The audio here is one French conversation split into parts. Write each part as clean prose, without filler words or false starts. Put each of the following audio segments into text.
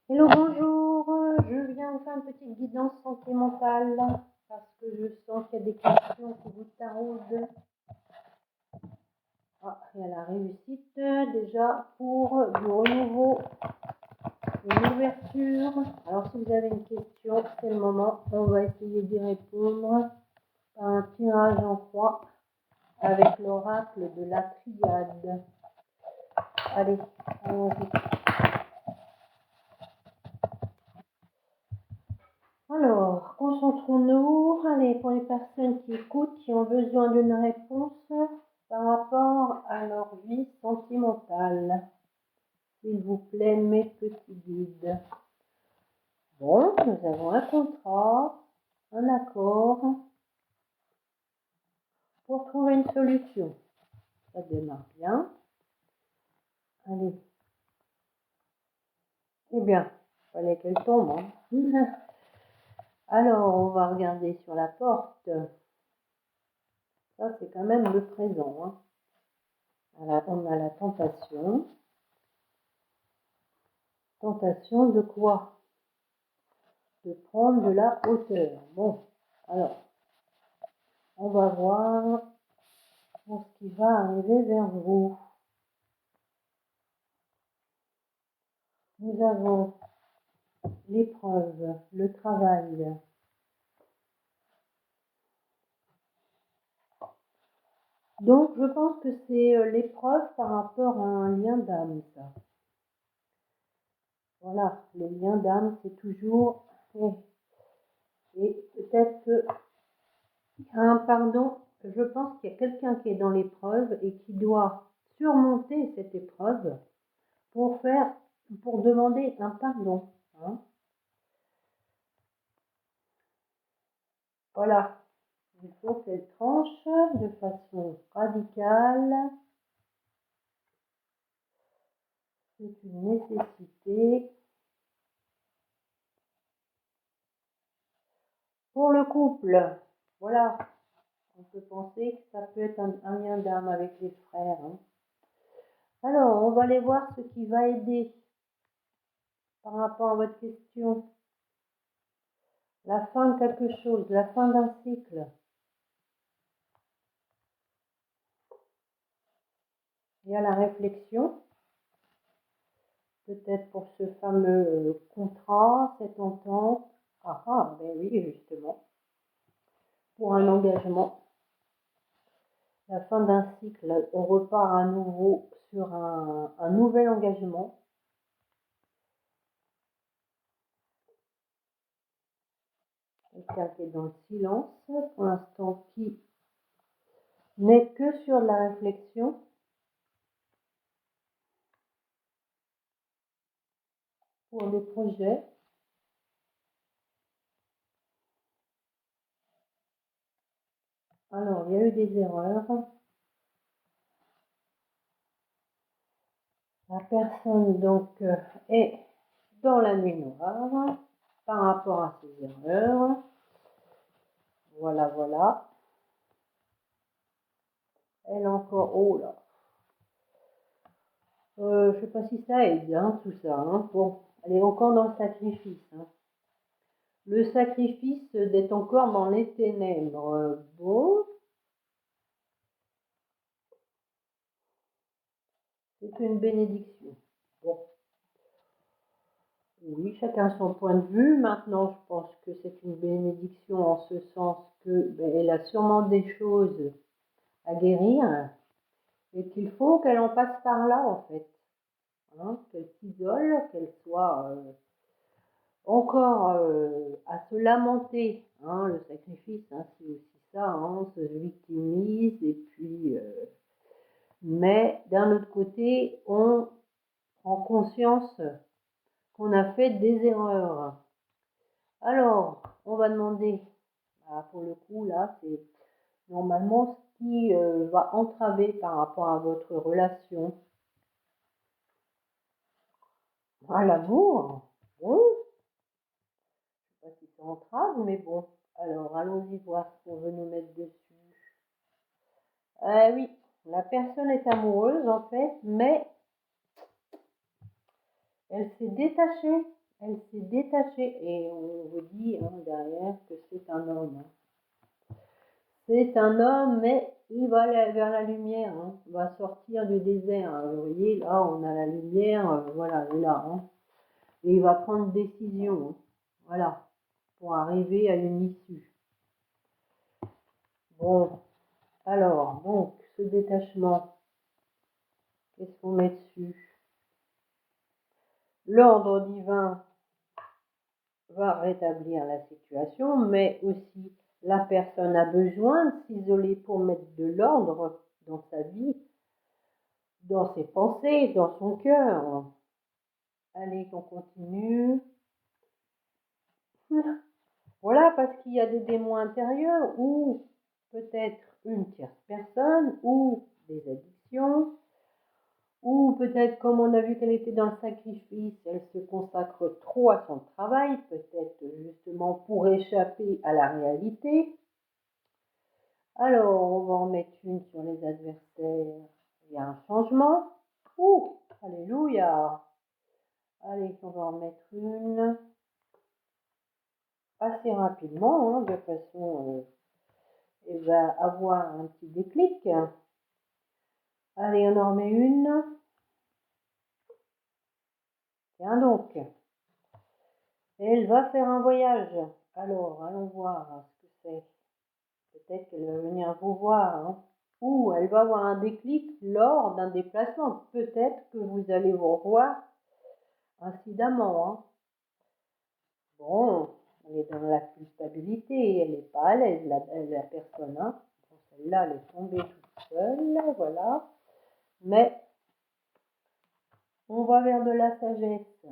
Hello, bonjour, je viens vous faire une petite guidance santé mentale parce que je sens qu'il y a des questions qui vous taraudent. Ah, il y a la réussite déjà pour du renouveau, une ouverture. Alors si vous avez une question, c'est le moment, on va essayer d'y répondre par un tirage en croix avec l'oracle de la triade. Allez, allons-y. Alors, concentrons-nous. Allez, pour les personnes qui écoutent, qui ont besoin d'une réponse par rapport à leur vie sentimentale. S'il vous plaît, mes petits guides. Bon, nous avons un contrat, un accord pour trouver une solution. Ça démarre bien. Allez. Eh bien, il fallait qu'elle tombe. Hein. Alors, on va regarder sur la porte. Ça, c'est quand même le présent. Hein. On a la tentation. Tentation de quoi? De prendre de la hauteur. Bon, alors, on va voir pour ce qui va arriver vers vous. Nous avons l'épreuve, le travail. Donc, je pense que c'est l'épreuve par rapport à un lien d'âme, ça. Voilà, le lien d'âme, c'est toujours... Et peut-être que... pardon, je pense qu'il y a quelqu'un qui est dans l'épreuve et qui doit surmonter cette épreuve pour demander un pardon. Hein. Voilà, il faut qu'elle tranche de façon radicale. C'est une nécessité. Pour le couple, voilà, on peut penser que ça peut être un lien d'âme avec les frères. Hein. Alors, on va aller voir ce qui va aider par rapport à votre question. La fin de quelque chose, la fin d'un cycle. Il y a la réflexion, peut-être pour ce fameux contrat, cette entente. Ah, ben oui, justement, pour un engagement. La fin d'un cycle, on repart à nouveau sur un nouvel engagement. Quelqu'un qui est dans le silence, pour l'instant, qui n'est que sur la réflexion. Pour des projets. Alors, il y a eu des erreurs. La personne, donc, est dans la nuit noire par rapport à ces erreurs. Voilà, voilà. Elle a encore... Oh là. Je ne sais pas si ça aide, hein, tout ça. Hein. Bon, elle est encore dans le sacrifice. Hein. Le sacrifice d'être encore dans les ténèbres. Bon. C'est une bénédiction. Bon. Oui, chacun son point de vue. Maintenant, je pense que c'est une bénédiction en ce sens que elle a sûrement des choses à guérir et qu'il faut qu'elle en passe par là, en fait. Hein, qu'elle s'isole, qu'elle soit encore à se lamenter. Hein, le sacrifice, hein, c'est aussi ça. Hein, on se victimise et puis... mais d'un autre côté, on prend conscience qu'on a fait des erreurs. Alors, on va demander, pour le coup, là, c'est normalement ce qui va entraver par rapport à votre relation. À l'amour, bon, je ne sais pas si ça entrave, mais bon. Alors, allons-y voir ce qu'on veut nous mettre dessus. Oui, la personne est amoureuse, en fait, mais elle s'est détachée elle s'est détachée et on vous dit derrière que c'est un homme. C'est un homme, mais il va aller vers la lumière, il va sortir du désert. Vous voyez, là, on a la lumière, voilà, elle est là. Et il va prendre une décision, voilà, pour arriver à une issue. Bon, alors, donc, ce détachement, qu'est-ce qu'on met dessus? L'ordre divin va rétablir la situation, mais aussi la personne a besoin de s'isoler pour mettre de l'ordre dans sa vie, dans ses pensées, dans son cœur. Allez, on continue. Voilà, parce qu'il y a des démons intérieurs ou peut-être une tierce personne ou des addictions ou peut-être comme on a vu qu'elle était dans le sacrifice, elle se consacre trop à son travail, peut-être justement pour échapper à la réalité. Alors, on va en mettre une sur les adversaires. Il y a un changement. Ouh, alléluia. Allez, on va en mettre une assez rapidement, de façon, elle va avoir un petit déclic. Allez, on en remet une. Tiens donc. Elle va faire un voyage. Alors, allons voir ce que c'est. Peut-être qu'elle va venir vous voir. Ou elle va avoir un déclic lors d'un déplacement. Peut-être que vous allez vous revoir incidemment. Bon, elle est dans la culpabilité, elle n'est pas à l'aise, la personne. Bon, celle-là, elle est tombée toute seule, voilà. Mais on va vers de la sagesse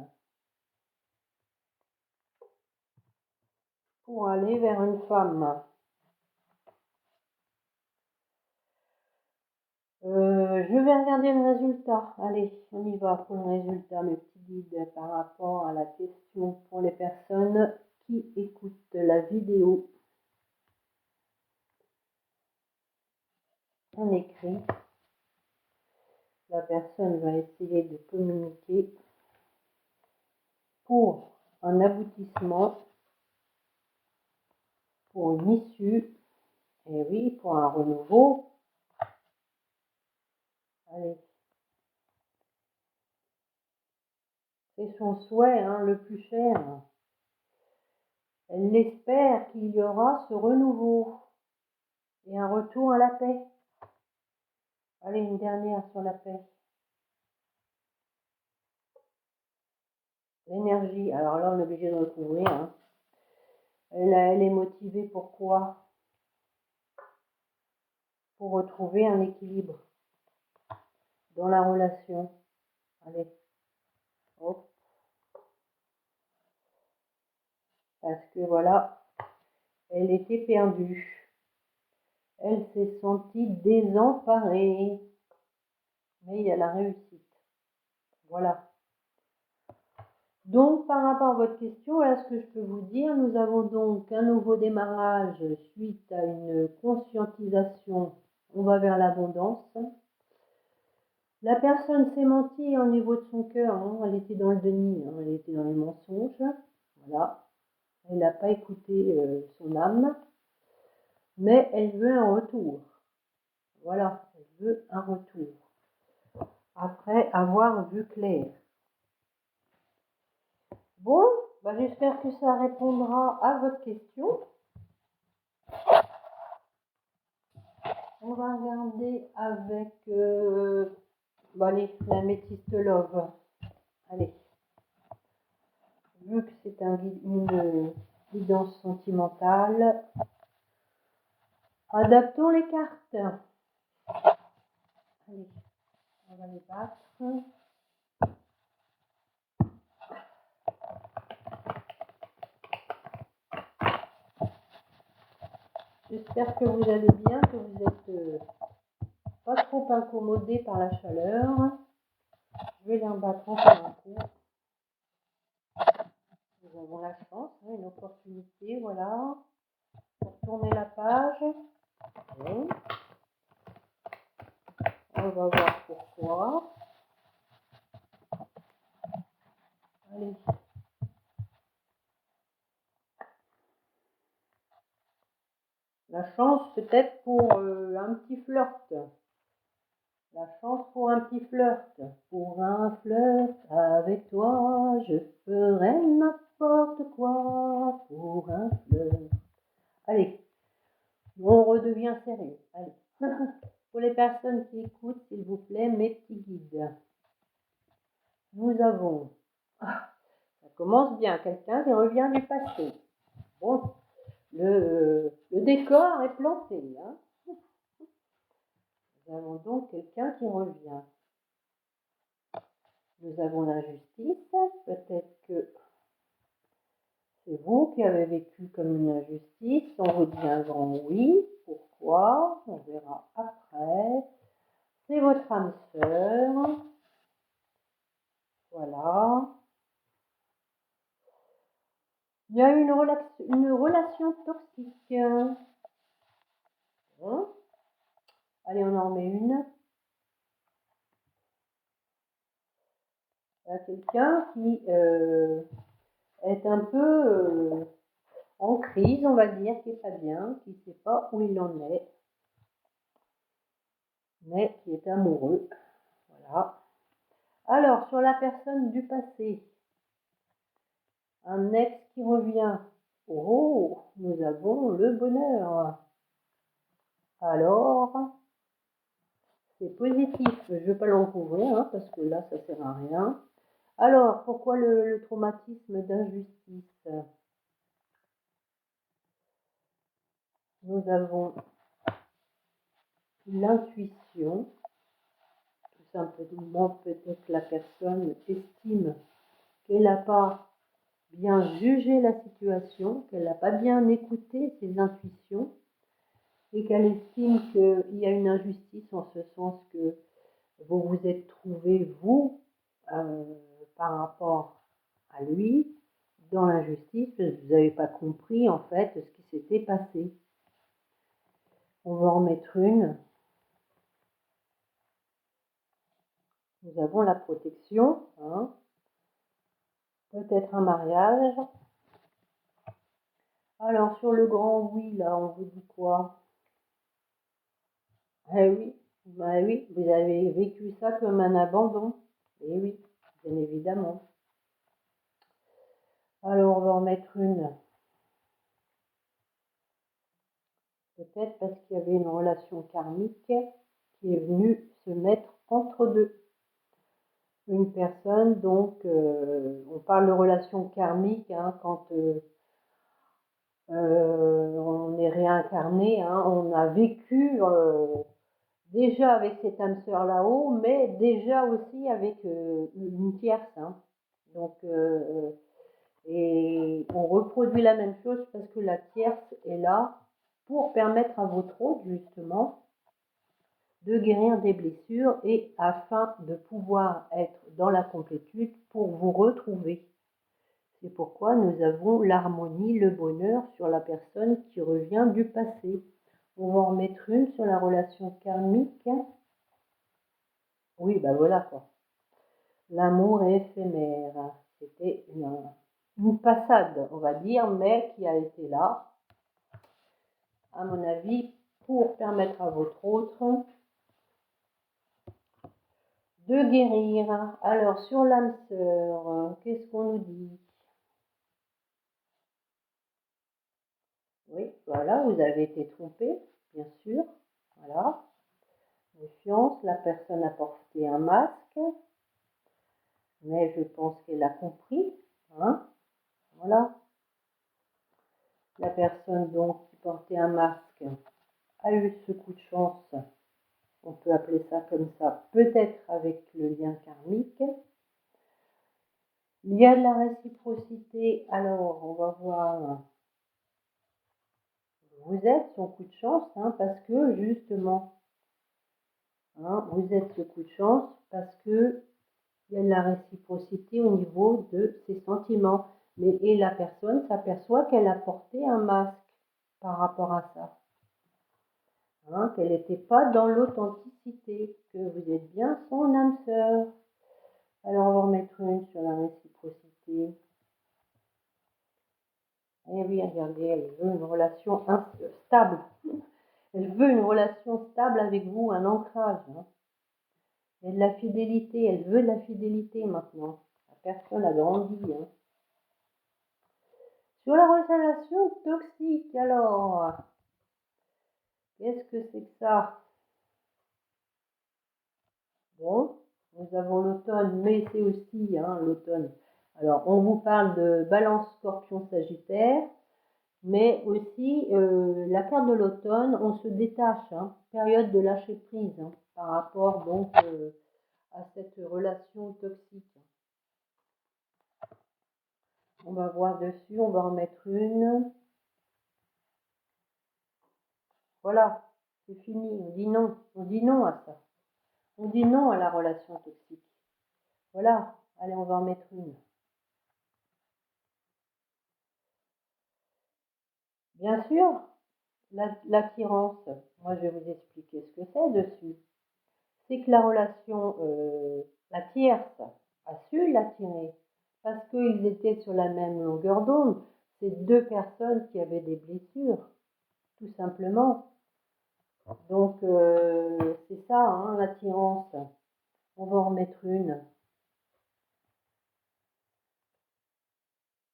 pour aller vers une femme. Je vais regarder le résultat. Allez, on y va pour le résultat, mes petits guides, par rapport à la question pour les personnes qui écoutent la vidéo. On écrit. La personne va essayer de communiquer pour un aboutissement, pour une issue, et oui, pour un renouveau. Allez. C'est son souhait, le plus cher. Elle espère qu'il y aura ce renouveau et un retour à la paix. Allez, une dernière sur la paix. L'énergie, alors là, on est obligé de recouvrir. Elle est motivée pour quoi? Pour retrouver un équilibre dans la relation. Allez, hop. Parce que voilà, elle était perdue. Elle s'est sentie désemparée. Mais il y a la réussite. Voilà. Donc, par rapport à votre question, voilà ce que je peux vous dire. Nous avons donc un nouveau démarrage suite à une conscientisation. On va vers l'abondance. La personne s'est menti au niveau de son cœur. Elle était dans le déni, elle était dans le mensonge. Voilà. Elle n'a pas écouté son âme. Mais elle veut un retour. Voilà. Elle veut un retour. Après avoir vu clair. Bon, j'espère que ça répondra à votre question. On va regarder avec allez, la métiste love. Allez. Vu que c'est une guidance sentimentale, adaptons les cartes. Allez, on va les battre. J'espère que vous allez bien, que vous n'êtes pas trop incommodé par la chaleur. Je vais les rebattre encore un coup. Nous avons la chance, une opportunité, voilà. Pour tourner la page. Bon. On va voir pourquoi. Allez. chance peut-être pour un petit flirt. La chance pour un petit flirt. Pour un flirt avec toi, je ferai n'importe quoi. Pour un flirt. Allez, on redevient sérieux. Allez. Pour les personnes qui écoutent, s'il vous plaît, mes petits guides. Nous avons... ça commence bien. Quelqu'un qui revient du passé. Bon, le décor est planté. Hein. Nous avons donc quelqu'un qui revient. Nous avons l'injustice. Peut-être que c'est vous qui avez vécu comme une injustice. On vous dit un grand oui. Pourquoi? On verra après. C'est votre âme sœur. Voilà. Il y a une relation toxique. Hein? Allez, on en met une. Il y a quelqu'un qui est un peu en crise, on va dire, qui n'est pas bien, qui ne sait pas où il en est, mais qui est amoureux. Voilà. Alors, sur la personne du passé, un ex qui revient. Oh, nous avons le bonheur. Alors, c'est positif. Je ne vais pas le recouvrir, hein, parce que là, ça ne sert à rien. Alors, pourquoi le traumatisme d'injustice? Nous avons l'intuition. Tout simplement, peut-être la personne estime qu'elle n'a pas bien jugé la situation, qu'elle n'a pas bien écouté ses intuitions et qu'elle estime qu'il y a une injustice en ce sens que vous vous êtes trouvé, vous, par rapport à lui, dans l'injustice, parce que vous n'avez pas compris en fait ce qui s'était passé. On va en mettre une. Nous avons la protection, hein. Peut-être un mariage. Alors sur le grand oui, là, on vous dit quoi? Eh oui, bah oui, vous avez vécu ça comme un abandon. Eh oui, bien évidemment. Alors on va en mettre une. Peut-être parce qu'il y avait une relation karmique qui est venue se mettre entre deux. Une personne, donc, on parle de relation karmique hein, quand on est réincarné, hein, on a vécu déjà avec cette âme sœur là-haut, mais déjà aussi avec une tierce. Hein. Donc, et on reproduit la même chose parce que la tierce est là pour permettre à votre hôte, justement, de guérir des blessures et afin de pouvoir être dans la complétude pour vous retrouver. C'est pourquoi nous avons l'harmonie, le bonheur sur la personne qui revient du passé. On va en mettre une sur la relation karmique. Oui, ben voilà quoi. L'amour est éphémère. C'était une passade, on va dire, mais qui a été là, à mon avis, pour permettre à votre autre de guérir. Alors, sur l'âme sœur, qu'est-ce qu'on nous dit? Oui, voilà, vous avez été trompé, bien sûr. Voilà. Méfiance, la personne a porté un masque, mais je pense qu'elle a compris. Hein, voilà. La personne donc qui portait un masque a eu ce coup de chance, on peut appeler ça comme ça, peut-être avec le lien karmique. Il y a de la réciprocité, alors on va voir, vous êtes son coup de chance, hein, parce que justement, hein, vous êtes ce coup de chance parce que il y a de la réciprocité au niveau de ses sentiments. Mais et la personne s'aperçoit qu'elle a porté un masque par rapport à ça. Hein, qu'elle n'était pas dans l'authenticité, que vous êtes bien son âme sœur. Alors on va remettre une sur la réciprocité. Et oui, regardez, elle veut une relation stable. Elle veut une relation stable avec vous, un ancrage. Hein. Il y a de la fidélité, elle veut de la fidélité maintenant. La personne a grandi. Hein. Sur la relation toxique, alors, qu'est-ce que c'est que ça? Bon, nous avons l'automne, mais c'est aussi l'automne. Alors, on vous parle de Balance, Scorpion, Sagittaire, mais aussi la carte de l'automne, on se détache, période de lâcher prise par rapport donc à cette relation toxique. On va voir dessus, on va en mettre une. Voilà, c'est fini, on dit non à ça. On dit non à la relation toxique. Voilà, allez, on va en mettre une. Bien sûr, l'attirance, moi je vais vous expliquer ce que c'est dessus. C'est que la relation, la tierce, a su l'attirer parce qu'ils étaient sur la même longueur d'onde. C'est deux personnes qui avaient des blessures, tout simplement. Donc c'est ça, l'attirance. On va en remettre une.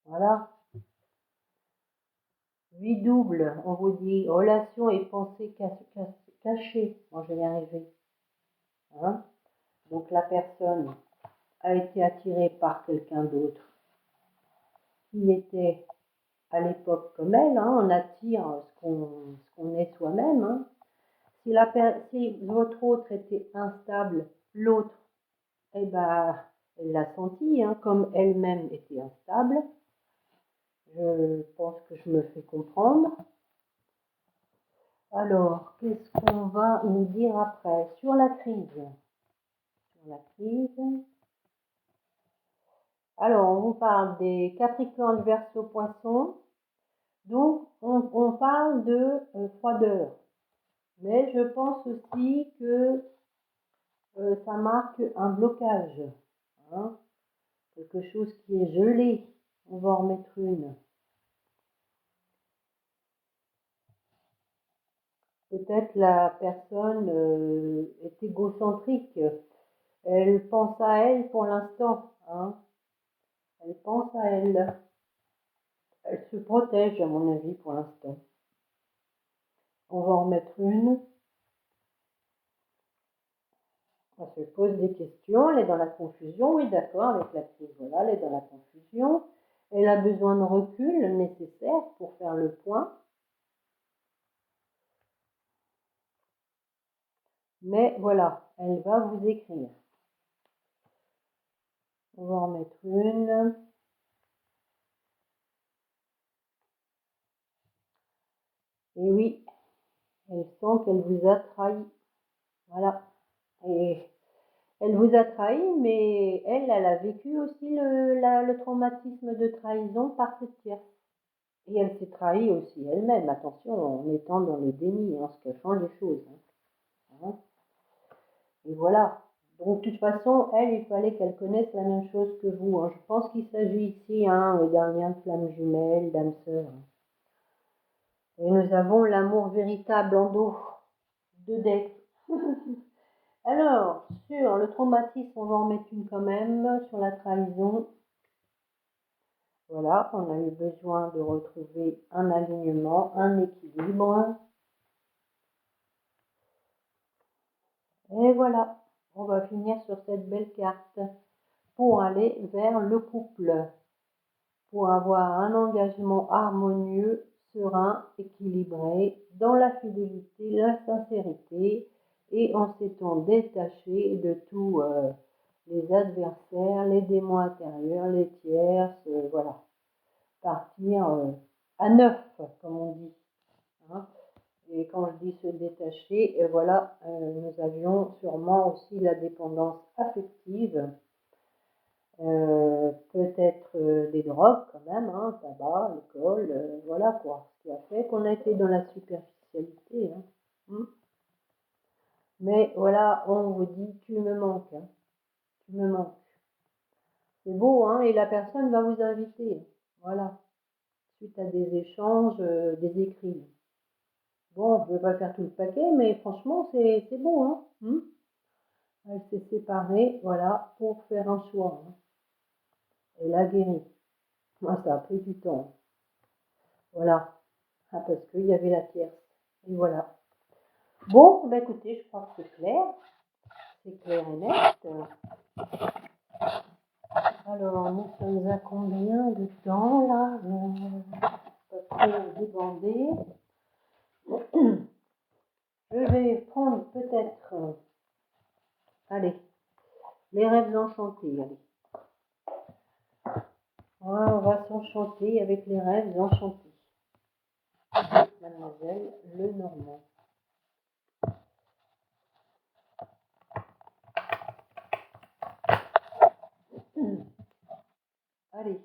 Voilà. 8 doubles, on vous dit relation et pensée cachée. Moi, je vais y arriver. Hein. Donc, la personne a été attirée par quelqu'un d'autre qui était à l'époque comme elle. On attire ce qu'on est soi-même. Si votre autre était instable, l'autre, eh ben, elle l'a senti, comme elle-même était instable. Je pense que je me fais comprendre. Alors, qu'est-ce qu'on va nous dire après? Sur la crise. Sur la crise. Alors, on vous parle des Capricornes, Verseau, Poissons. Donc, on parle de froideur. Mais je pense aussi que ça marque un blocage. Quelque chose qui est gelé. On va en remettre une. Peut-être la personne est égocentrique. Elle pense à elle pour l'instant. Elle pense à elle. Elle se protège, à mon avis, pour l'instant. On va en mettre une. On se pose des questions. Elle est dans la confusion. Oui, d'accord, avec la crise. Voilà, elle est dans la confusion. Elle a besoin de recul nécessaire pour faire le point. Mais voilà, elle va vous écrire. On va en mettre une. Et oui, elle sent qu'elle vous a trahi. Voilà. Et elle vous a trahi, mais elle a vécu aussi le traumatisme de trahison par cette tierce. Et elle s'est trahie aussi elle-même, attention, en étant dans le déni, en se cachant les choses. Et voilà. Donc, de toute façon, elle, il fallait qu'elle connaisse la même chose que vous. Je pense qu'il s'agit ici d'un lien de flamme jumelle, d'âme sœur. Et nous avons l'amour véritable en dos. 2 decks. Alors, sur le traumatisme, on va en mettre une quand même, sur la trahison. Voilà, on a eu besoin de retrouver un alignement, un équilibre. Et voilà, on va finir sur cette belle carte pour aller vers le couple, pour avoir un engagement harmonieux, serein, équilibré, dans la fidélité, la sincérité, et en s'étant détaché de tous les adversaires, les démons intérieurs, les tierces, voilà. Partir à neuf, comme on dit. Et quand je dis se détacher, voilà, nous avions sûrement aussi la dépendance affective, peut-être des drogues quand même, tabac, alcool, voilà quoi, ce qui a fait qu'on a été dans la superficialité. Mais voilà, on vous dit, tu me manques, tu me manques. C'est beau, et la personne va vous inviter, voilà, suite à des échanges, des écrits. Bon, je vais pas faire tout le paquet, mais franchement, c'est bon, hein. Elle s'est séparée, voilà, pour faire un choix, hein. Elle a guéri. Moi, ça a pris du temps. Voilà. Ah, parce qu'il y avait la tierce. Et voilà. Bon, bah écoutez, je crois que c'est clair. C'est clair et net. Alors, nous sommes à combien de temps, là? Pas trop débordé. Je vais prendre peut-être, allez, les rêves enchantés. Allez. Ouais, on va s'enchanter avec les rêves enchantés. Mademoiselle Lenormand. Allez,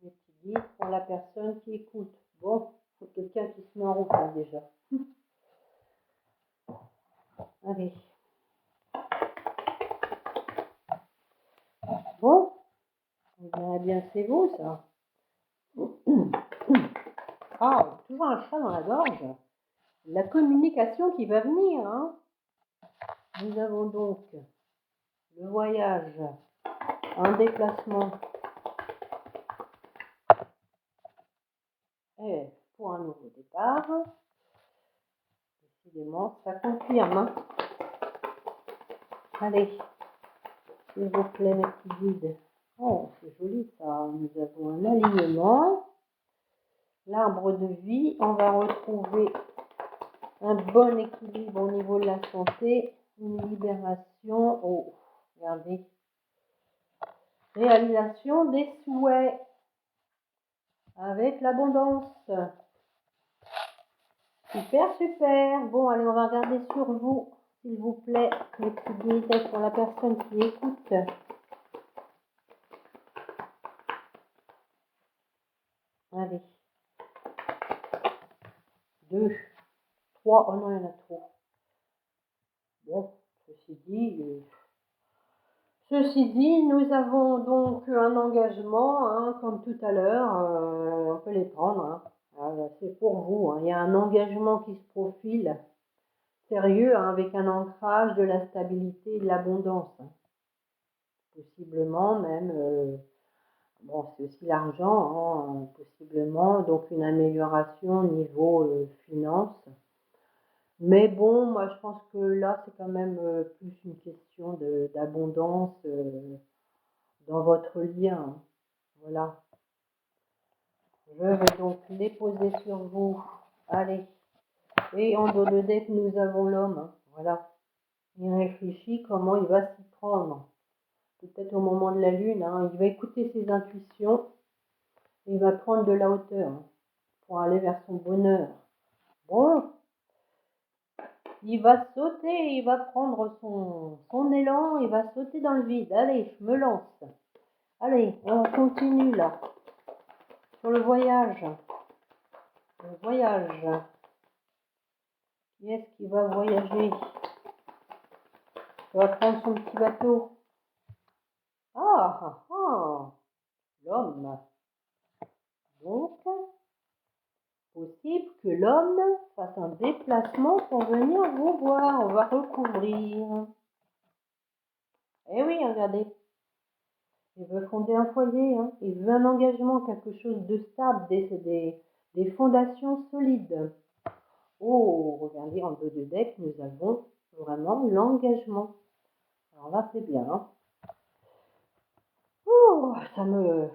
les petits guides pour la personne qui écoute. Bon, il faut quelqu'un qui se met en route là, déjà. Allez. Bon, on dirait bien que c'est vous, ça. Ah, toujours un chat dans la gorge. La communication qui va venir, hein. Nous avons donc le voyage, un déplacement et pour un nouveau départ. Décidément, ça confirme, hein. Allez, s'il vous plaît, mes petits guides. Oh, c'est joli ça. Nous avons un alignement. L'arbre de vie, on va retrouver un bon équilibre au niveau de la santé, une libération. Oh, regardez. Réalisation des souhaits avec l'abondance. Super, super. Bon, allez, on va regarder sur vous, s'il vous plaît, les petites unités pour la personne qui écoute. Allez. 2, 3. Oh non, il y en a trop. Bon, ceci dit, nous avons donc un engagement, hein, comme tout à l'heure, on peut les prendre, hein. C'est pour vous, hein. Il y a un engagement qui se profile, sérieux, hein, avec un ancrage, de la stabilité et de l'abondance, hein. Possiblement même, bon, c'est aussi l'argent, hein, possiblement, donc une amélioration au niveau finance. Mais bon, moi je pense que là, c'est quand même plus une question d'abondance dans votre lien, hein. Voilà. Je vais donc les poser sur vous. Allez. Et en dos de deck, nous avons l'homme, hein. Voilà. Il réfléchit comment il va s'y prendre. Peut-être au moment de la lune, hein. Il va écouter ses intuitions. Et il va prendre de la hauteur, hein, pour aller vers son bonheur. Bon. Il va sauter, il va prendre son élan, il va sauter dans le vide. Allez, je me lance. Allez, on continue là. Sur le voyage. Le voyage. Qui est-ce qui va voyager? Il va prendre son petit bateau. Ah, ah, ah. L'homme. Donc, possible que l'homme fasse un déplacement pour venir vous voir. On va recouvrir. Eh oui, regardez. Il veut fonder un foyer, hein. Il veut un engagement, quelque chose de stable, des fondations solides. Oh, regardez, en dos de deck, nous avons vraiment l'engagement. Alors là, c'est bien, hein. Oh, ça me...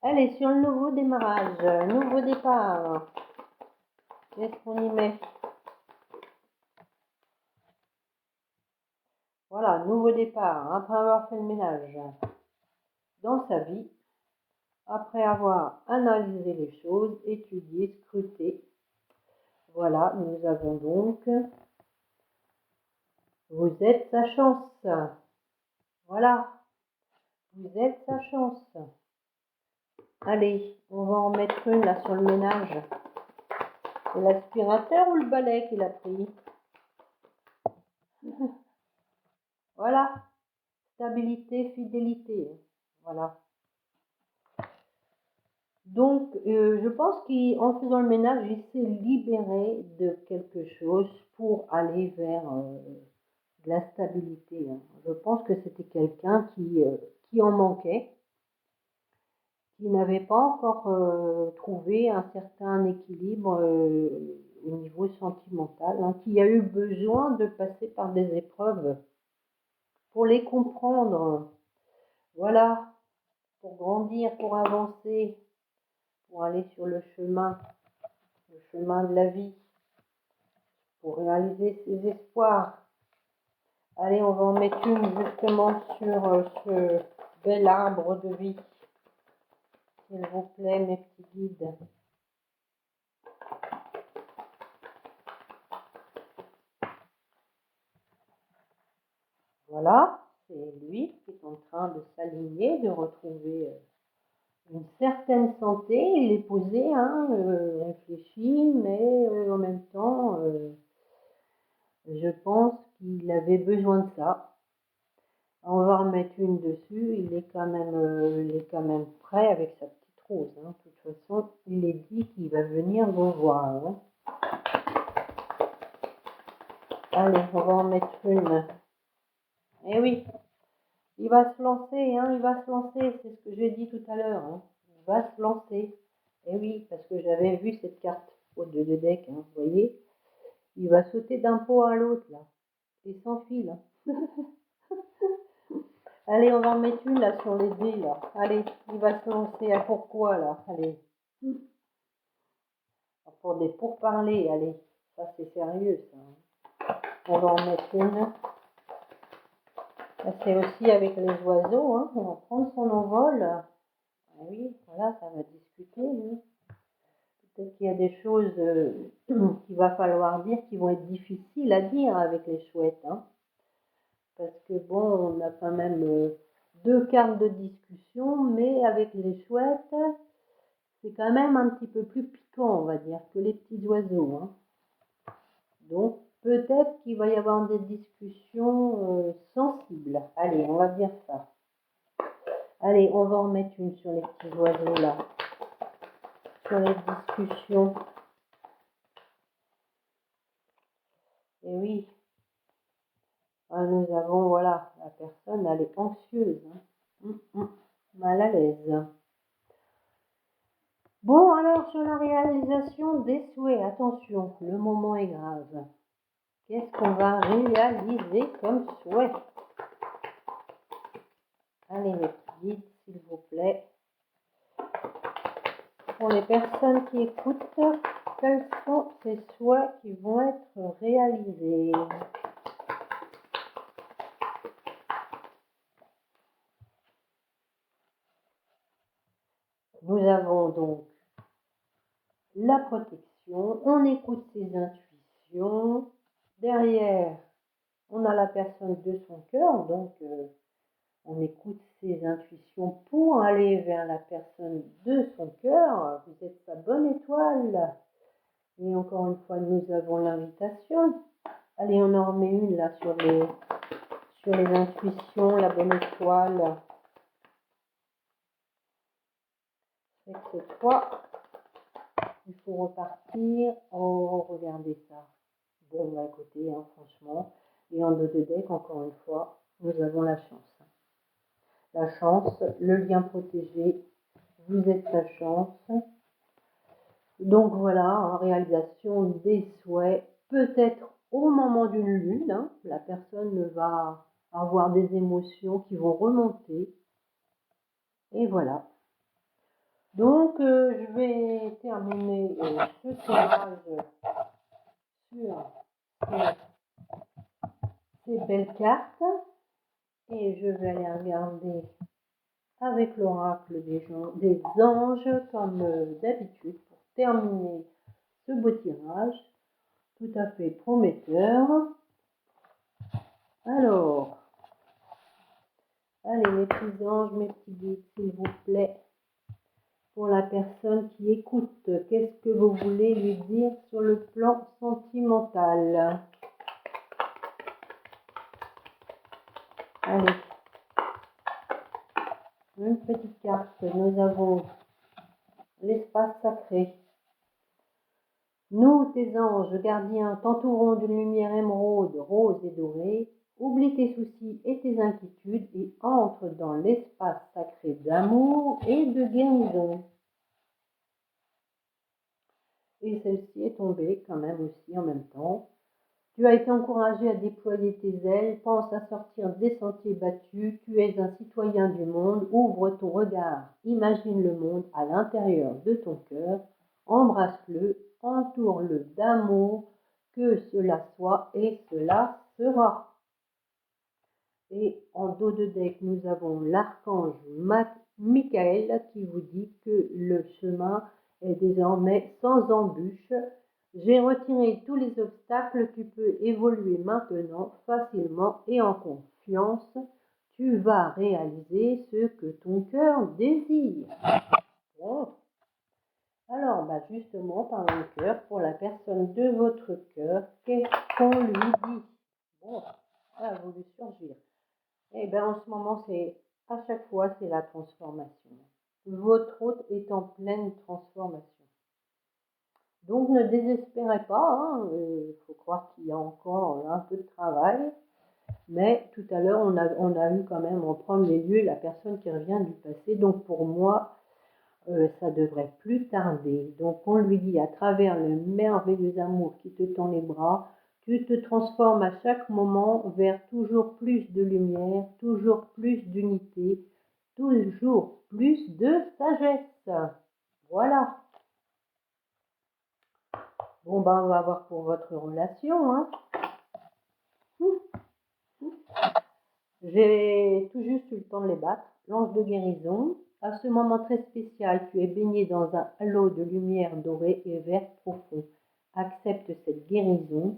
Allez, sur le nouveau démarrage, nouveau départ. Qu'est-ce qu'on y met? Voilà, nouveau départ, après avoir fait le ménage dans sa vie, après avoir analysé les choses, étudié, scruté. Voilà, nous avons donc, vous êtes sa chance. Voilà, vous êtes sa chance. Allez, on va en mettre une là sur le ménage. C'est l'aspirateur ou le balai qu'il a pris? Voilà, stabilité, fidélité. Voilà. Donc, je pense qu'en faisant le ménage, il s'est libéré de quelque chose pour aller vers de la stabilité, hein. Je pense que c'était quelqu'un qui en manquait, qui n'avait pas encore trouvé un certain équilibre au niveau sentimental, hein, qui a eu besoin de passer par des épreuves pour les comprendre. Voilà, pour grandir, pour avancer, pour aller sur le chemin de la vie, pour réaliser ses espoirs. Allez, on va en mettre une justement sur ce bel arbre de vie. S'il vous plaît, mes petits guides. Voilà, c'est lui qui est en train de s'aligner, de retrouver une certaine santé. Il est posé, hein, réfléchi, mais en même temps, je pense qu'il avait besoin de ça. On va remettre une dessus. Il est quand même prêt avec sa petite rose, hein. De toute façon, il est dit qu'il va venir vous voir, hein. Allez, on va en mettre une. Eh oui, il va se lancer, hein, il va se lancer. C'est ce que j'ai dit tout à l'heure, hein. Il va se lancer. Eh oui, parce que j'avais vu cette carte au deux de deck, hein, vous voyez. Il va sauter d'un pot à l'autre, là. Et sans fil, hein. Allez, on va en mettre une, là, sur les dés, là. Allez, il va se lancer. À pourquoi, là? Allez. Pour des pourparlers, allez. Ça, c'est sérieux, ça, hein. On va en mettre une. C'est aussi avec les oiseaux, hein. On va prendre son envol. Ah oui, voilà, ça va discuter, lui. Peut-être qu'il y a des choses qu'il va falloir dire qui vont être difficiles à dire avec les chouettes, hein. Parce que bon, on a quand même deux cartes de discussion, mais avec les chouettes, c'est quand même un petit peu plus piquant, on va dire, que les petits oiseaux, hein. Donc, peut-être qu'il va y avoir des discussions sensibles. Allez, on va dire ça. Allez, on va en mettre une sur les petits oiseaux, là. Sur les discussions. Et oui, nous avons, voilà, la personne, elle est anxieuse, hein. Mal à l'aise. Bon, alors, sur la réalisation des souhaits, attention, le moment est grave. Qu'est-ce qu'on va réaliser comme souhait? Allez, mes petits guides, s'il vous plaît. Pour les personnes qui écoutent, quels sont ces souhaits qui vont être réalisés? Nous avons donc la protection, on écoute ses intuitions. Derrière, on a la personne de son cœur, donc on écoute ses intuitions pour aller vers la personne de son cœur. Vous êtes sa bonne étoile. Et encore une fois, nous avons l'invitation. Allez, on en remet une là sur les intuitions, la bonne étoile. Et cette fois, il faut repartir. Oh, regardez ça. Bon, bah écoutez, hein, franchement. Et en deux de deck, encore une fois, nous avons la chance. La chance, le lien protégé, vous êtes la chance. Donc voilà, en réalisation des souhaits, peut-être au moment d'une lune, hein, la personne va avoir des émotions qui vont remonter. Et voilà. Donc, je vais terminer ce tirage sur ces belles cartes. Et je vais aller regarder avec l'oracle des anges, comme d'habitude, pour terminer ce beau tirage, tout à fait prometteur. Alors, allez mes petits anges, mes petits guides, s'il vous plaît, pour la personne qui écoute, qu'est-ce que vous voulez lui dire sur le plan sentimental? Allez, une petite carte, nous avons l'espace sacré. Nous, tes anges gardiens, t'entourons d'une lumière émeraude, rose et dorée. Oublie tes soucis et tes inquiétudes et entre dans l'espace sacré d'amour et de guérison. Et celle-ci est tombée quand même aussi en même temps. Tu as été encouragé à déployer tes ailes, pense à sortir des sentiers battus, tu es un citoyen du monde, ouvre ton regard, imagine le monde à l'intérieur de ton cœur, embrasse-le, entoure-le d'amour, que cela soit et cela sera. Et en dos de deck, nous avons l'archange Michael qui vous dit que le chemin est désormais sans embûche. J'ai retiré tous les obstacles, tu peux évoluer maintenant facilement et en confiance. Tu vas réaliser ce que ton cœur désire. Bon. Alors, justement, par le cœur, pour la personne de votre cœur, qu'est-ce qu'on lui dit? Bon, elle a voulu surgir. Eh bien, en ce moment, à chaque fois, c'est la transformation. Votre hôte est en pleine transformation. Donc, ne désespérez pas. Faut croire qu'il y a encore un peu de travail. Mais tout à l'heure, on a eu quand même en premier lieu la personne qui revient du passé. Donc, pour moi, ça devrait plus tarder. Donc, on lui dit à travers le merveilleux amour qui te tend les bras, tu te transformes à chaque moment vers toujours plus de lumière, toujours plus d'unité, toujours plus de sagesse. Voilà. Bon, on va voir pour votre relation. Hein. J'ai tout juste eu le temps de les battre. L'ange de guérison. À ce moment très spécial, tu es baigné dans un halo de lumière dorée et vert profond. Accepte cette guérison.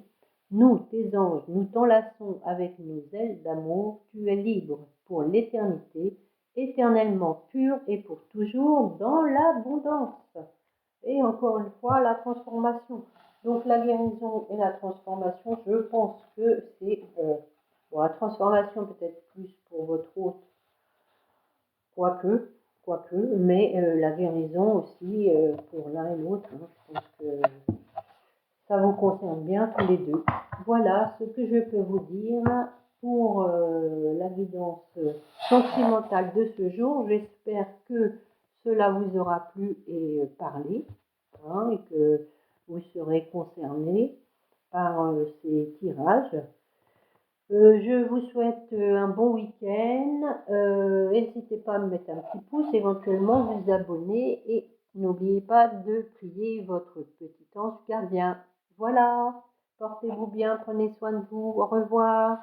Nous, tes anges, nous t'enlaçons avec nos ailes d'amour. Tu es libre pour l'éternité, éternellement pur et pour toujours dans l'abondance. Et encore une fois, la transformation. Donc la guérison et la transformation, je pense que c'est... la transformation peut-être plus pour votre hôte, quoique, mais la guérison aussi pour l'un et l'autre. Hein. Je pense que ça vous concerne bien tous les deux. Voilà ce que je peux vous dire pour la guidance sentimentale de ce jour. J'espère que cela vous aura plu et parlé, hein, et que vous serez concernés par ces tirages. Je vous souhaite un bon week-end. N'hésitez pas à me mettre un petit pouce, éventuellement vous abonner et n'oubliez pas de prier votre petit ange gardien. Voilà, portez-vous bien, prenez soin de vous, au revoir.